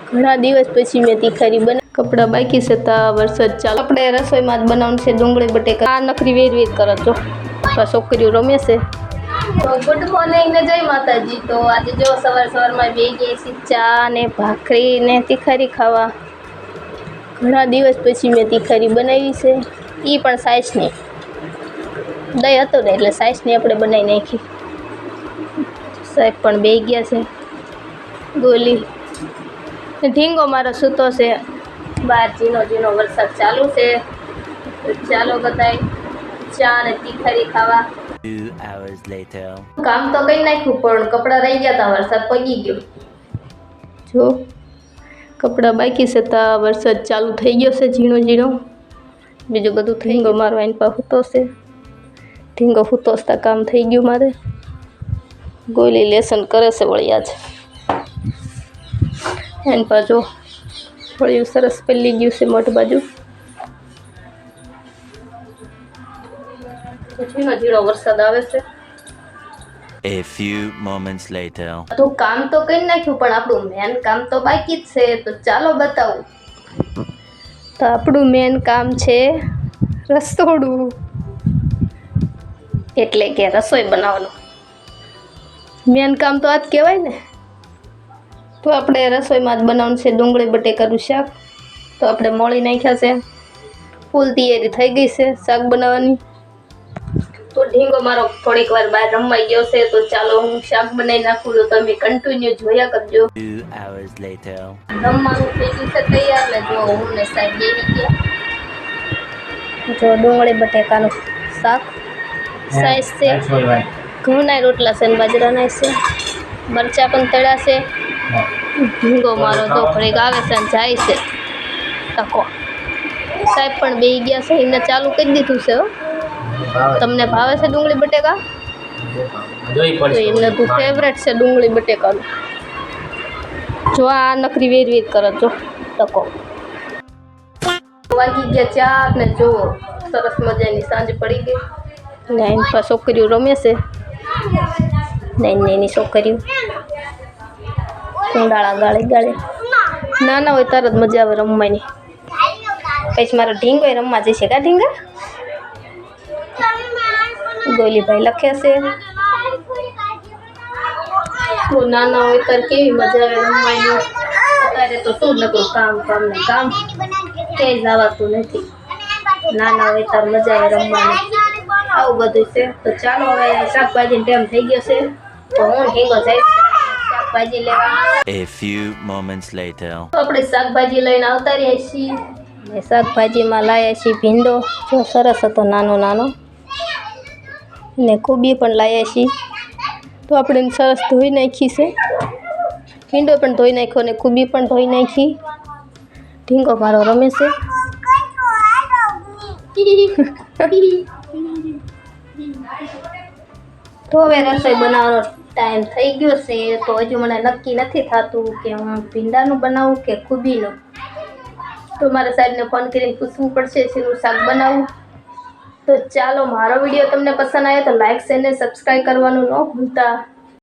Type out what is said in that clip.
ઘણા દિવસ પછી મેં તીખારી બના કપડાં બાકી છે તા વરસાદ ચાલુ આપણે રસોઈમાં જ બનાવવાનું છે ડુંગળી બટેકા આ નખરી વેર કરો છો છોકરીઓ રમે છે તો ગુડ મોર્નિંગ ને જય માતાજી। તો આજે જો સવારમાં બે ગઈ છે ચા ને ભાખરી ને તીખારી ખાવા। ઘણા દિવસ પછી મેં તીખારી બનાવી છે એ પણ સાઈસની દહીં હતો ને એટલે સાઈસની આપણે બનાવી નાખી। સાહેબ પણ બે ગયા છે ગોલી ઢીંગો મારો સૂતો છે બહાર ઝીનો ઝીનો વરસાદ ચાલુ છે। ચાલો બધાય ચા ને તીખારી ખાવા। 2 hours later કામ તો કરી નાખ્યું પણ કપડાં રહી ગયા તા વરસાદ પડી ગયો જો કપડાં બાકી છે તા વરસાદ ચાલુ થઈ ગયો છે ઝીણો ઝીણો બીજું બધું ઢીંગો મારો એની પાસે સૂતો છે ઢીંગો સૂતો તા કામ થઈ ગયું મારે। ગોલી લેસન કરે છે વળિયા જ એન બાજુ વળિયું સરસ પલ્લી ગયું છે મોટ બાજુ ઝીણો ઝીણો વરસાદ આવે છે। a few moments later તો કામ તો કરી નાખ્યું પણ આપણું મેન કામ તો બાકી જ છે તો ચાલો બતાવું। તો આપણું મેન કામ છે રસોડું એટલે કે રસોઈ બનાવવાનું મેન કામ તો આ જ કહેવાય ને। તો આપણે રસોઈમાં જ બનાવવાનું છે ડુંગળી બટેકાનું શાક। તો આપણે મોળી નાખ્યા છે ફૂલ તૈયારી થઈ ગઈ છે શાક બનાવવાની। તો ઢીંગો મારો થોડીક વાર બહાર રમવાઈ ગયો છે તો ચાલો હું શાક બનાવી નાખું તો તમે કન્ટિન્યુ જોયા કરજો। 2 hours later રમવાનું થઈ ગયું છે તૈયાર ને જો હું ને સાહેબ બેસી ગયા જો ડુંગળી બટેકાનું શાક સાઈઝ છે ઘઉંના રોટલા છે ને બાજરાના છે મરચાં પણ તળ્યા છે। ઢીંગો મારો તો ઘડીક આવે છે અને જાય છે તકો સાહેબ પણ બેસી ગયા છે એને ચાલુ કરી દીધું છે। તમને ભાવે છે ડુંગળી બટેકા તો એમને તો ફેવરેટ છે ડુંગળી બટેકાનું જો આ નકરી વેર કરો છો તકો વાગી ગયા 4 ને જો સરસ મજાની સાંજ પડી ગઈ ને એની પાસે છોકરીઓ રમે છે નાની છોકરીઓ કુંડાળા ગાળે નાના હોય તરત મજા આવે રમવાની। પછી મારો ઢીંગો રમવા જશે કા ઢીંગા ગોલીભાઈ લખે છે તો નાના હોય ત્યારે કેવી મજા આવે રમવાની। અત્યારે તો શું નકરું કામ ને કામ ક્યાંય જવાતું નથી નાના હોય ત્યારે મજા આવે રમવાની આવું બધું છે। તો ચાલો હવે શાકભાજીનો ટાઈમ થઈ ગયો છે તો હું ઢીંગો જાય શાકભાજી લેવા। a few moments later તો આપણે શાકભાજી લઈને આવતા રહ્યા છીએ ને શાકભાજીમાં લાવ્યા છીએ ભીંડો જો સરસ હતો નાનો નાનો ને કોબી પણ લાવ્યા છીએ તો આપણે સરસ ધોઈ નાખી છે ભીંડો પણ ધોઈ નાખ્યો ને કોબી પણ ધોઈ નાખી। ઢીંગો મારો રમે છે તો હવે રસોઈ બનાવવાનો ટાઈમ થઈ ગયો છે તો હજુ મને નક્કી નથી થતું કે હું ભીંડાનું બનાવું કે કોબીનું। તો મારા સાહેબને ફોન કરીને પૂછવું પડશે શેનું શાક બનાવું। તો ચાલો મારો વિડીયો તમને પસંદ આવે તો લાઈક શેર ને સબસ્ક્રાઈબ કરવાનું ન ભૂલતા।